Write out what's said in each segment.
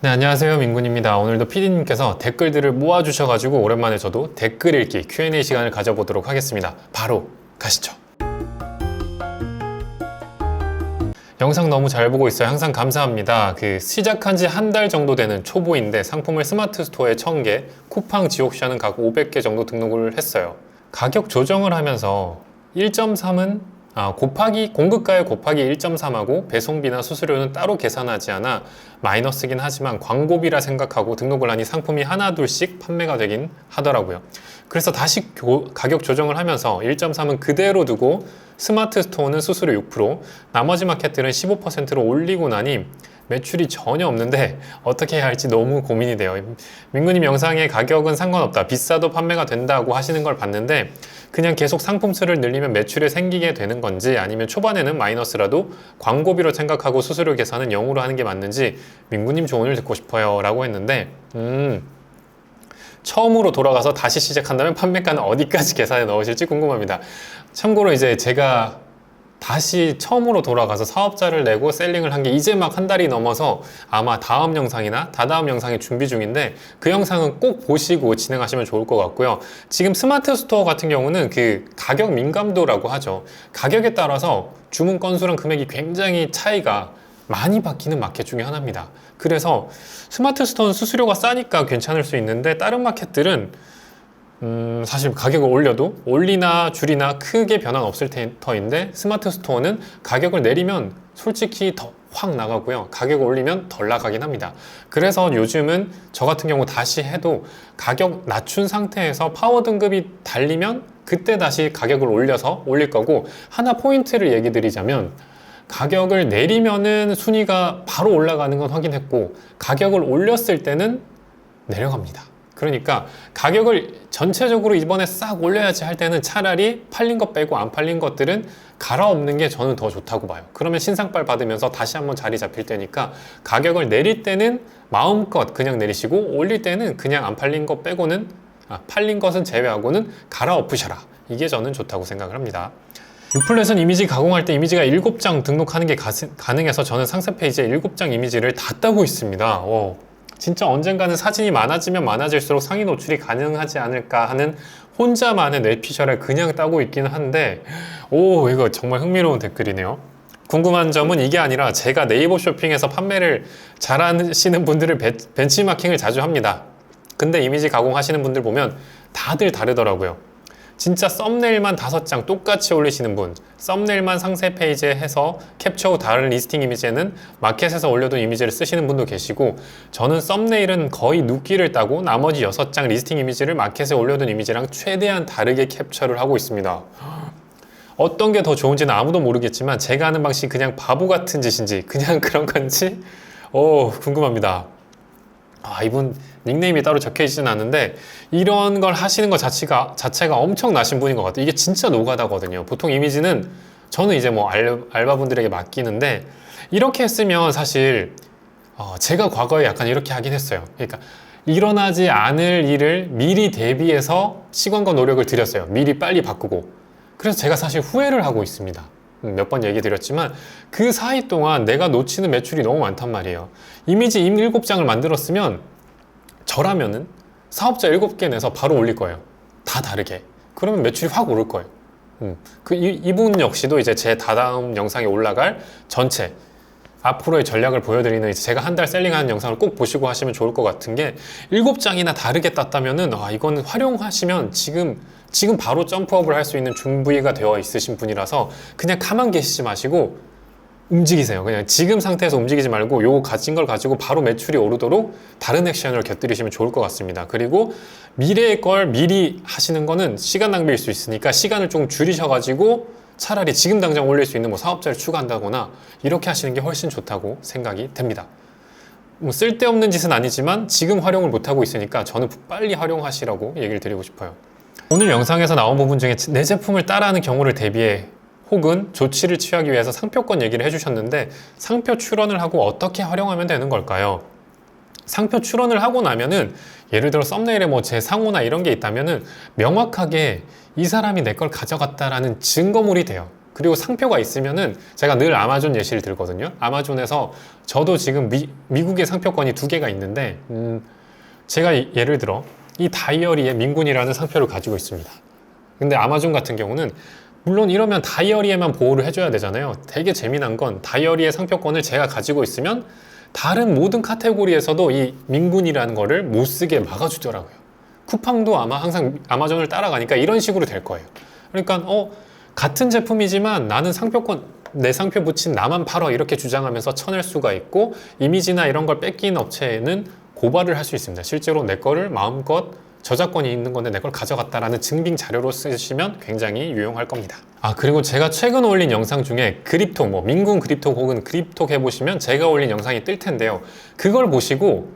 네, 안녕하세요. 민군입니다. 오늘도 PD님께서 댓글들을 모아주셔가지고 오랜만에 저도 댓글 읽기 Q&A 시간을 가져보도록 하겠습니다. 바로 가시죠. 영상 너무 잘 보고 있어요. 항상 감사합니다. 시작한 지 한 달 정도 되는 초보인데 상품을 스마트 스토어에 1000개, 쿠팡 지옥샤는 각 500개 정도 등록을 했어요. 가격 조정을 하면서 1.3은 공급가에 곱하기 1.3하고 배송비나 수수료는 따로 계산하지 않아 마이너스긴 하지만 광고비라 생각하고 등록을 하니 상품이 하나 둘씩 판매가 되긴 하더라고요. 그래서 다시 가격 조정을 하면서 1.3은 그대로 두고 스마트 스토어는 수수료 6%, 나머지 마켓들은 15%로 올리고 나니 매출이 전혀 없는데 어떻게 해야 할지 너무 고민이 돼요. 민구님 영상에 가격은 상관없다, 비싸도 판매가 된다고 하시는 걸 봤는데 그냥 계속 상품 수를 늘리면 매출이 생기게 되는 건지, 아니면 초반에는 마이너스라도 광고비로 생각하고 수수료 계산은 0으로 하는 게 맞는지 민구님 조언을 듣고 싶어요 라고 했는데, 처음으로 돌아가서 다시 시작한다면 판매가는 어디까지 계산에 넣으실지 궁금합니다. 참고로 이제 제가 다시 처음으로 돌아가서 사업자를 내고 셀링을 한 게 이제 막 한 달이 넘어서 아마 다음 영상이나 다다음 영상이 준비 중인데 그 영상은 꼭 보시고 진행하시면 좋을 것 같고요. 지금 스마트 스토어 같은 경우는 가격 민감도라고 하죠. 가격에 따라서 주문 건수랑 금액이 굉장히 차이가 많이 바뀌는 마켓 중에 하나입니다. 그래서 스마트 스토어는 수수료가 싸니까 괜찮을 수 있는데 다른 마켓들은 사실 가격을 올려도 올리나 줄이나 크게 변화는 없을 터인데 스마트 스토어는 가격을 내리면 솔직히 더 확 나가고요, 가격을 올리면 덜 나가긴 합니다. 그래서 요즘은 저 같은 경우 다시 해도 가격 낮춘 상태에서 파워 등급이 달리면 그때 다시 가격을 올릴 거고, 하나 포인트를 얘기 드리자면 가격을 내리면은 순위가 바로 올라가는 건 확인했고 가격을 올렸을 때는 내려갑니다. 그러니까 가격을 전체적으로 이번에 싹 올려야지 할 때는 차라리 팔린 것 빼고 안 팔린 것들은 갈아엎는 게 저는 더 좋다고 봐요. 그러면 신상발 받으면서 다시 한번 자리 잡힐 때니까 가격을 내릴 때는 마음껏 그냥 내리시고, 올릴 때는 그냥 안 팔린 것 빼고는 팔린 것은 제외하고는 갈아엎으셔라. 이게 저는 좋다고 생각을 합니다. 유플랫은 이미지 가공할 때 이미지가 7장 등록하는 게 가능해서 저는 상세 페이지에 7장 이미지를 다 따고 있습니다. 진짜 언젠가는 사진이 많아지면 많아질수록 상위 노출이 가능하지 않을까 하는 혼자만의 뇌피셜을 그냥 따고 있기는 한데, 이거 정말 흥미로운 댓글이네요. 궁금한 점은 이게 아니라 제가 네이버 쇼핑에서 판매를 잘하시는 분들을 벤치마킹을 자주 합니다. 근데 이미지 가공하시는 분들 보면 다들 다르더라고요. 진짜 썸네일만 5장 똑같이 올리시는 분, 썸네일만 상세 페이지에 해서 캡처 후 다른 리스팅 이미지에는 마켓에서 올려둔 이미지를 쓰시는 분도 계시고, 저는 썸네일은 거의 눕기를 따고 나머지 6장 리스팅 이미지를 마켓에 올려둔 이미지랑 최대한 다르게 캡처를 하고 있습니다. 어떤 게 더 좋은지는 아무도 모르겠지만 제가 하는 방식이 그냥 바보 같은 짓인지 그냥 그런 건지 궁금합니다. 이분 닉네임이 따로 적혀 있지는 않은데 이런 걸 하시는 것 자체가 엄청 나신 분인 것 같아요. 이게 진짜 노가다거든요. 보통 이미지는 저는 이제 알바분들에게 맡기는데, 이렇게 했으면 사실 제가 과거에 약간 이렇게 하긴 했어요. 그러니까 일어나지 않을 일을 미리 대비해서 시간과 노력을 들였어요. 미리 빨리 바꾸고. 그래서 제가 사실 후회를 하고 있습니다. 몇 번 얘기 드렸지만 그 사이 동안 내가 놓치는 매출이 너무 많단 말이에요. 이미지 7장을 만들었으면 저라면은 사업자 7개 내서 바로 올릴 거예요. 다 다르게. 그러면 매출이 확 오를 거예요. 이분 역시도 이제 제 다다음 영상에 올라갈 전체 앞으로의 전략을 보여드리는 제가 한 달 셀링하는 영상을 꼭 보시고 하시면 좋을 것 같은 게, 7장이나 다르게 땄다면은 이거는 활용하시면 지금 바로 점프업을 할 수 있는 준비가 되어 있으신 분이라서 그냥 가만 계시지 마시고 움직이세요. 그냥 지금 상태에서 움직이지 말고 요거 가진 걸 가지고 바로 매출이 오르도록 다른 액션을 곁들이시면 좋을 것 같습니다. 그리고 미래의 걸 미리 하시는 거는 시간 낭비일 수 있으니까 시간을 좀 줄이셔가지고 차라리 지금 당장 올릴 수 있는 사업자를 추가한다거나 이렇게 하시는 게 훨씬 좋다고 생각이 됩니다. 쓸데없는 짓은 아니지만 지금 활용을 못하고 있으니까 저는 빨리 활용하시라고 얘기를 드리고 싶어요. 오늘 영상에서 나온 부분 중에 내 제품을 따라하는 경우를 대비해 혹은 조치를 취하기 위해서 상표권 얘기를 해주셨는데, 상표 출원을 하고 어떻게 활용하면 되는 걸까요? 상표 출원을 하고 나면은 예를 들어 썸네일에 제 상호나 이런 게 있다면은 명확하게 이 사람이 내 걸 가져갔다라는 증거물이 돼요. 그리고 상표가 있으면은 제가 늘 아마존 예시를 들거든요. 아마존에서 저도 지금 미국의 상표권이 2개가 있는데 제가 예를 들어 이 다이어리에 민군이라는 상표를 가지고 있습니다. 근데 아마존 같은 경우는 물론 이러면 다이어리에만 보호를 해줘야 되잖아요. 되게 재미난 건 다이어리의 상표권을 제가 가지고 있으면 다른 모든 카테고리에서도 이 민군이라는 거를 못 쓰게 막아주더라고요. 쿠팡도 아마 항상 아마존을 따라가니까 이런 식으로 될 거예요. 그러니까 같은 제품이지만 나는 상표권, 내 상표 붙인 나만 팔어 이렇게 주장하면서 쳐낼 수가 있고, 이미지나 이런 걸 뺏긴 업체에는 고발을 할 수 있습니다. 실제로 내 거를 마음껏 저작권이 있는 건데 내 걸 가져갔다라는 증빙 자료로 쓰시면 굉장히 유용할 겁니다. 그리고 제가 최근 올린 영상 중에 그립톡, 민군 그립톡 혹은 그립톡 해보시면 제가 올린 영상이 뜰 텐데요. 그걸 보시고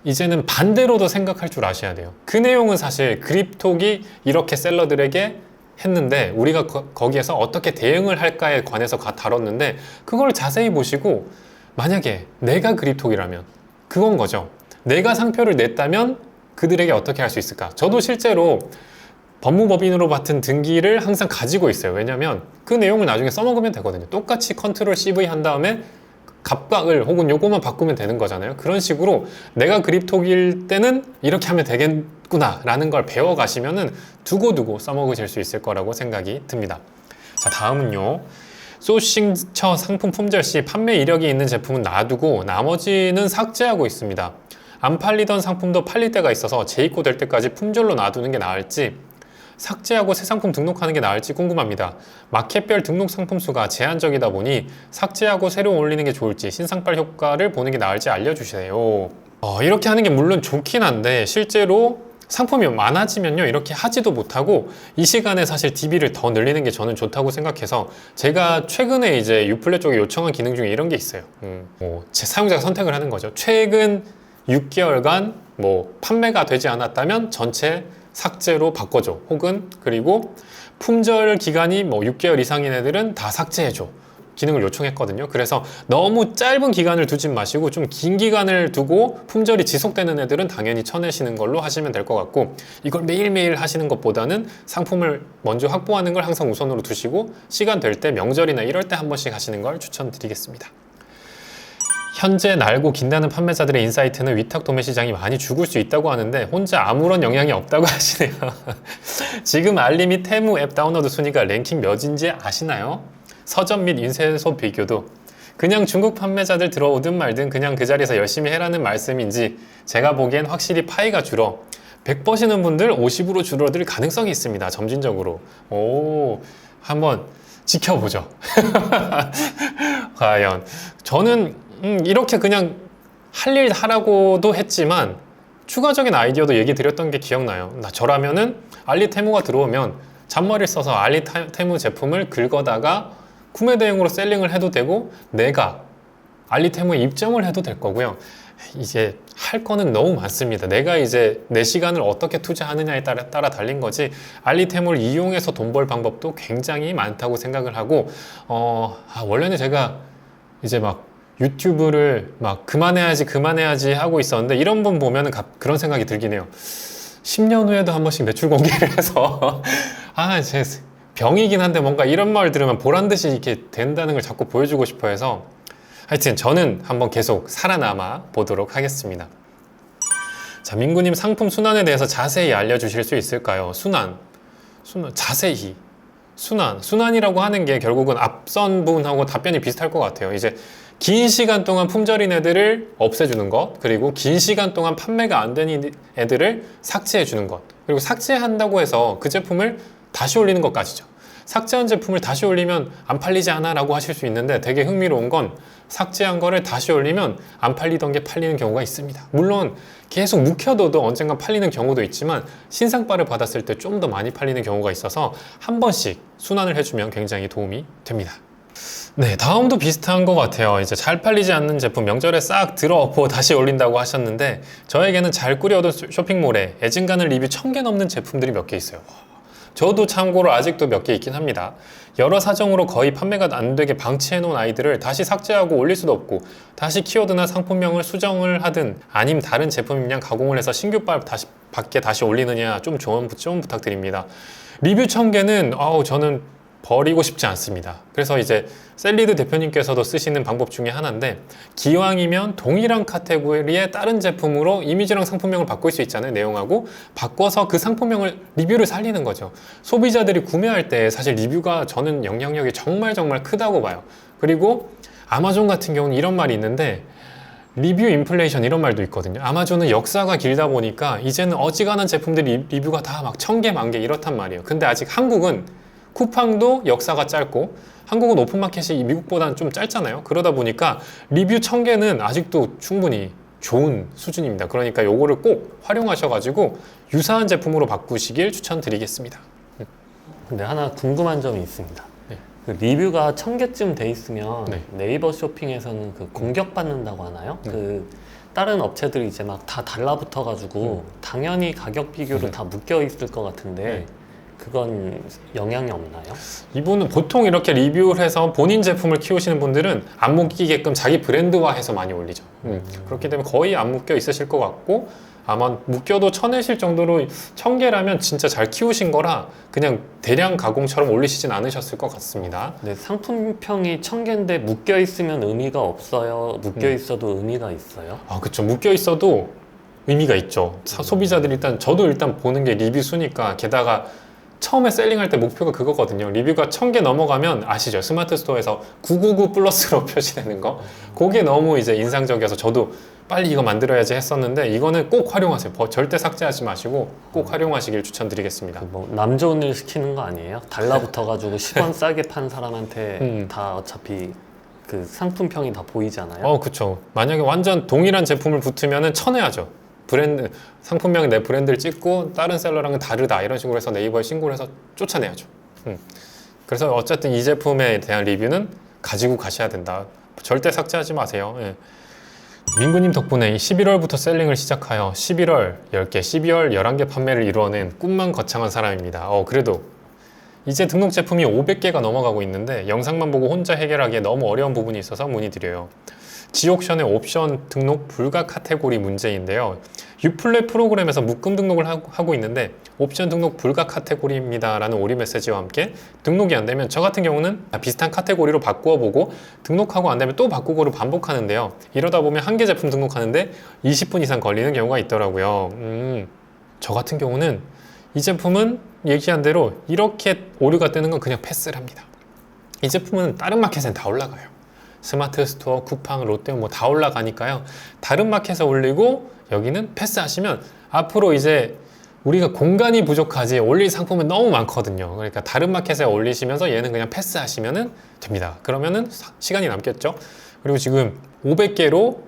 이제는 반대로도 생각할 줄 아셔야 돼요. 그 내용은 사실 그립톡이 이렇게 셀러들에게 했는데 우리가 거기에서 어떻게 대응을 할까에 관해서 다뤘는데, 그걸 자세히 보시고 만약에 내가 그립톡이라면 그건 거죠. 내가 상표를 냈다면 그들에게 어떻게 할 수 있을까? 저도 실제로 법무법인으로 맡은 등기를 항상 가지고 있어요. 왜냐면 그 내용을 나중에 써먹으면 되거든요. 똑같이 컨트롤 CV 한 다음에 갑각을 혹은 요거만 바꾸면 되는 거잖아요. 그런 식으로 내가 그립톡일 때는 이렇게 하면 되겠구나 라는 걸 배워가시면은 두고두고 써먹으실 수 있을 거라고 생각이 듭니다. 자, 다음은요. 소싱처 상품 품절 시 판매 이력이 있는 제품은 놔두고 나머지는 삭제하고 있습니다. 안 팔리던 상품도 팔릴 때가 있어서 재입고될 때까지 품절로 놔두는 게 나을지, 삭제하고 새 상품 등록하는 게 나을지 궁금합니다. 마켓별 등록 상품 수가 제한적이다 보니 삭제하고 새로 올리는 게 좋을지, 신상발 효과를 보는 게 나을지 알려주세요. 이렇게 하는 게 물론 좋긴 한데 실제로 상품이 많아지면요 이렇게 하지도 못하고 이 시간에 사실 DB를 더 늘리는 게 저는 좋다고 생각해서, 제가 최근에 이제 유플레 쪽에 요청한 기능 중에 이런 게 있어요. 제 사용자가 선택을 하는 거죠. 최근 6개월간 판매가 되지 않았다면 전체 삭제로 바꿔줘, 혹은 그리고 품절 기간이 6개월 이상인 애들은 다 삭제해줘 기능을 요청했거든요. 그래서 너무 짧은 기간을 두진 마시고 좀 긴 기간을 두고 품절이 지속되는 애들은 당연히 쳐내시는 걸로 하시면 될 것 같고, 이걸 매일매일 하시는 것보다는 상품을 먼저 확보하는 걸 항상 우선으로 두시고 시간 될 때, 명절이나 이럴 때 한 번씩 하시는 걸 추천드리겠습니다. 현재 날고 긴다는 판매자들의 인사이트는 위탁 도매 시장이 많이 죽을 수 있다고 하는데 혼자 아무런 영향이 없다고 하시네요. 지금 알리 및 테무 앱 다운로드 순위가 랭킹 몇인지 아시나요? 서점 및 인쇄소 비교도. 그냥 중국 판매자들 들어오든 말든 그냥 그 자리에서 열심히 해라는 말씀인지, 제가 보기엔 확실히 파이가 줄어 100 버시는 분들 50으로 줄어들 가능성이 있습니다. 점진적으로. 한번 지켜보죠. 과연. 저는 이렇게 그냥 할 일 하라고도 했지만 추가적인 아이디어도 얘기 드렸던 게 기억나요. 저라면은 알리테무가 들어오면 잔머리를 써서 알리테무 제품을 긁어다가 구매 대행으로 셀링을 해도 되고, 내가 알리테무에 입점을 해도 될 거고요. 이제 할 거는 너무 많습니다. 내가 이제 내 시간을 어떻게 투자하느냐에 따라 달린 거지, 알리테무를 이용해서 돈 벌 방법도 굉장히 많다고 생각을 하고, 원래는 제가 이제 유튜브를 그만해야지 하고 있었는데, 이런 분 보면은 그런 생각이 들긴 해요. 10년 후에도 한 번씩 매출 공개를 해서 제 병이긴 한데 뭔가 이런 말 들으면 보란 듯이 이렇게 된다는 걸 자꾸 보여주고 싶어 해서, 하여튼 저는 한번 계속 살아남아 보도록 하겠습니다. 자, 민구님, 상품 순환에 대해서 자세히 알려주실 수 있을까요? 자세히. 순환이라고 하는 게 결국은 앞선 부분하고 답변이 비슷할 것 같아요. 이제 긴 시간 동안 품절인 애들을 없애주는 것, 그리고 긴 시간 동안 판매가 안 되는 애들을 삭제해주는 것, 그리고 삭제한다고 해서 그 제품을 다시 올리는 것까지죠. 삭제한 제품을 다시 올리면 안 팔리지 않아 라고 하실 수 있는데, 되게 흥미로운 건 삭제한 거를 다시 올리면 안 팔리던 게 팔리는 경우가 있습니다. 물론 계속 묵혀둬도 언젠가 팔리는 경우도 있지만 신상바를 받았을 때 좀 더 많이 팔리는 경우가 있어서 한 번씩 순환을 해주면 굉장히 도움이 됩니다. 네, 다음도 비슷한 것 같아요. 이제 잘 팔리지 않는 제품 명절에 싹 들어엎어 다시 올린다고 하셨는데, 저에게는 잘 꾸려둔 쇼핑몰에 애증가는 리뷰 1000개 넘는 제품들이 몇 개 있어요. 저도 참고로 아직도 몇 개 있긴 합니다. 여러 사정으로 거의 판매가 안 되게 방치해 놓은 아이들을 다시 삭제하고 올릴 수도 없고, 다시 키워드나 상품명을 수정을 하든 아님 다른 제품이랑 가공을 해서 신규 밖에 다시 올리느냐, 좀 조언 부탁드립니다. 리뷰 1000개는 저는 버리고 싶지 않습니다. 그래서 이제 셀리드 대표님께서도 쓰시는 방법 중에 하나인데, 기왕이면 동일한 카테고리의 다른 제품으로 이미지랑 상품명을 바꿀 수 있잖아요. 내용하고 바꿔서 그 상품명을 리뷰를 살리는 거죠. 소비자들이 구매할 때 사실 리뷰가 저는 영향력이 정말 크다고 봐요. 그리고 아마존 같은 경우는 이런 말이 있는데, 리뷰 인플레이션 이런 말도 있거든요. 아마존은 역사가 길다 보니까 이제는 어지간한 제품들이 리뷰가 다 막 1000개, 1000개 이렇단 말이에요. 근데 아직 한국은 쿠팡도 역사가 짧고, 한국은 오픈마켓이 미국보다는 좀 짧잖아요. 그러다 보니까 리뷰 1000개는 아직도 충분히 좋은 수준입니다. 그러니까 요거를 꼭 활용하셔가지고 유사한 제품으로 바꾸시길 추천드리겠습니다. 근데 하나 궁금한 점이 있습니다. 네. 그 리뷰가 1000개쯤 돼 있으면 네. 네이버 쇼핑에서는 그 공격받는다고 하나요? 그 다른 업체들이 이제 막 다 달라붙어가지고 당연히 가격 비교로 다 묶여 있을 것 같은데 그건 영향이 없나요? 이분은 보통 이렇게 리뷰를 해서 본인 제품을 키우시는 분들은 안 묶이게끔 자기 브랜드화해서 많이 올리죠. 그렇기 때문에 거의 안 묶여 있으실 것 같고, 아마 묶여도 쳐내실 정도로 1000개라면 진짜 잘 키우신 거라 그냥 대량 가공처럼 올리시진 않으셨을 것 같습니다. 네, 상품평이 1000개인데 묶여 있으면 의미가 없어요? 묶여 있어도 의미가 있어요? 아, 그쵸. 묶여 있어도 의미가 있죠. 소비자들이 저도 일단 보는 게 리뷰 수니까, 게다가 처음에 셀링할 때 목표가 그거거든요. 리뷰가 1000개 넘어가면 아시죠? 스마트 스토어에서 999 플러스로 표시되는 거. 그게 너무 이제 인상적이어서 저도 빨리 이거 만들어야지 했었는데, 이거는 꼭 활용하세요. 절대 삭제하지 마시고 꼭 활용하시길 추천드리겠습니다. 뭐 남 좋은 일 시키는 거 아니에요? 달라붙어가지고 10원 싸게 판 사람한테 다 어차피 그 상품평이 다 보이잖아요. 그쵸. 만약에 완전 동일한 제품을 붙으면은 쳐내야죠. 브랜드, 상품명에 내 브랜드를 찍고 다른 셀러랑은 다르다 이런 식으로 해서 네이버에 신고를 해서 쫓아내야죠. 그래서 어쨌든 이 제품에 대한 리뷰는 가지고 가셔야 된다. 절대 삭제하지 마세요. 예. 민구님 덕분에 11월부터 셀링을 시작하여 11월 10개, 12월 11개 판매를 이루어낸 꿈만 거창한 사람입니다. 그래도 이제 등록 제품이 500개가 넘어가고 있는데 영상만 보고 혼자 해결하기에 너무 어려운 부분이 있어서 문의드려요. 지옥션의 옵션 등록 불가 카테고리 문제인데요. 유플랫 프로그램에서 묶음 등록을 하고 있는데 옵션 등록 불가 카테고리입니다 라는 오류 메시지와 함께 등록이 안 되면, 저 같은 경우는 비슷한 카테고리로 바꾸어 보고 등록하고 안 되면 또 바꾸고를 반복하는데요. 이러다 보면 한 개 제품 등록하는데 20분 이상 걸리는 경우가 있더라고요. 저 같은 경우는 이 제품은 얘기한 대로 이렇게 오류가 뜨는 건 그냥 패스를 합니다. 이 제품은 다른 마켓엔 다 올라가요. 스마트 스토어, 쿠팡, 롯데 뭐 다 올라가니까요. 다른 마켓에 올리고 여기는 패스하시면 앞으로 이제 우리가 공간이 부족하지 올릴 상품은 너무 많거든요. 그러니까 다른 마켓에 올리시면서 얘는 그냥 패스하시면 됩니다. 그러면은 시간이 남겠죠. 그리고 지금 500개로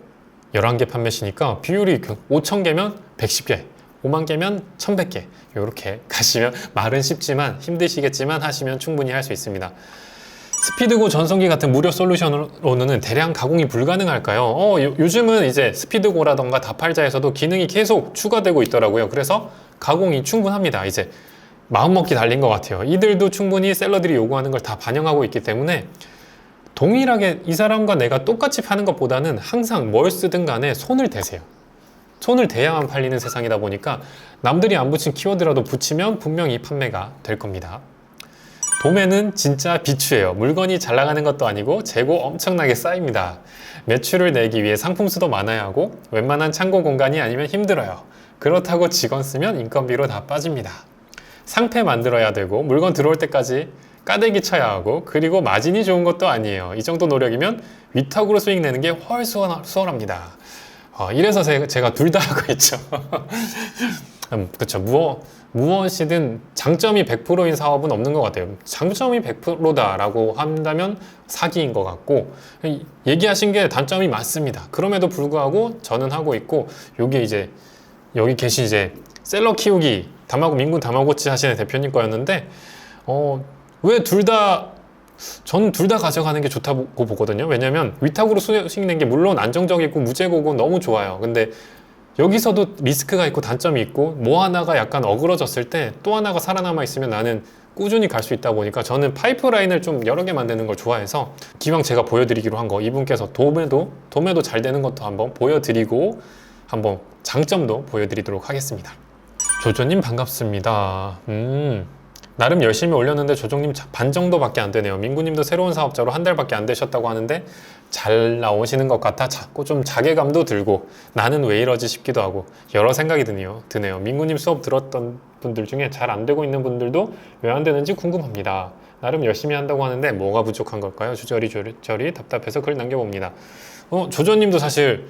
11개 판매시니까 비율이 5000개면 110개, 5만 개면 1100개 이렇게 가시면, 말은 쉽지만 힘드시겠지만 하시면 충분히 할 수 있습니다. 스피드고 전성기 같은 무료 솔루션으로는 대량 가공이 불가능할까요? 요즘은 이제 스피드고라던가 다팔자에서도 기능이 계속 추가되고 있더라고요. 그래서 가공이 충분합니다. 이제 마음먹기 달린 것 같아요. 이들도 충분히 셀러들이 요구하는 걸 다 반영하고 있기 때문에 동일하게 이 사람과 내가 똑같이 파는 것보다는 항상 뭘 쓰든 간에 손을 대세요. 손을 대야만 팔리는 세상이다 보니까 남들이 안 붙인 키워드라도 붙이면 분명히 판매가 될 겁니다. 도매는 진짜 비추예요. 물건이 잘 나가는 것도 아니고 재고 엄청나게 쌓입니다. 매출을 내기 위해 상품 수도 많아야 하고 웬만한 창고 공간이 아니면 힘들어요. 그렇다고 직원 쓰면 인건비로 다 빠집니다. 상패 만들어야 되고 물건 들어올 때까지 까대기 쳐야 하고, 그리고 마진이 좋은 것도 아니에요. 이 정도 노력이면 위탁으로 수익 내는 게 훨씬 수월합니다. 이래서 제가 둘 다 하고 있죠. 그렇죠. 무엇이든 장점이 100%인 사업은 없는 것 같아요. 장점이 100%다라고 한다면 사기인 것 같고, 얘기하신 게 단점이 많습니다. 그럼에도 불구하고 저는 하고 있고, 요게 이제 여기 계신 이제 셀러 키우기 민군 다마고치 하시는 대표님 거였는데, 왜 저는 둘 다 가져가는 게 좋다고 보거든요. 왜냐면 위탁으로 수익 낸 게 물론 안정적이고 무재고고 너무 좋아요. 근데 여기서도 리스크가 있고 단점이 있고, 뭐 하나가 약간 어그러졌을 때 또 하나가 살아남아 있으면 나는 꾸준히 갈 수 있다 보니까 저는 파이프라인을 좀 여러 개 만드는 걸 좋아해서, 기왕 제가 보여드리기로 한 거, 이분께서 도매도 잘 되는 것도 한번 보여드리고 한번 장점도 보여드리도록 하겠습니다. 조조님 반갑습니다. 나름 열심히 올렸는데 조정님 반 정도밖에 안 되네요. 민구님도 새로운 사업자로 한 달밖에 안 되셨다고 하는데 잘 나오시는 것 같아 자꾸 좀 자괴감도 들고 나는 왜 이러지 싶기도 하고 여러 생각이 드네요. 민구님 수업 들었던 분들 중에 잘 안 되고 있는 분들도 왜 안 되는지 궁금합니다. 나름 열심히 한다고 하는데 뭐가 부족한 걸까요? 주저리 답답해서 글 남겨봅니다. 조조님도 사실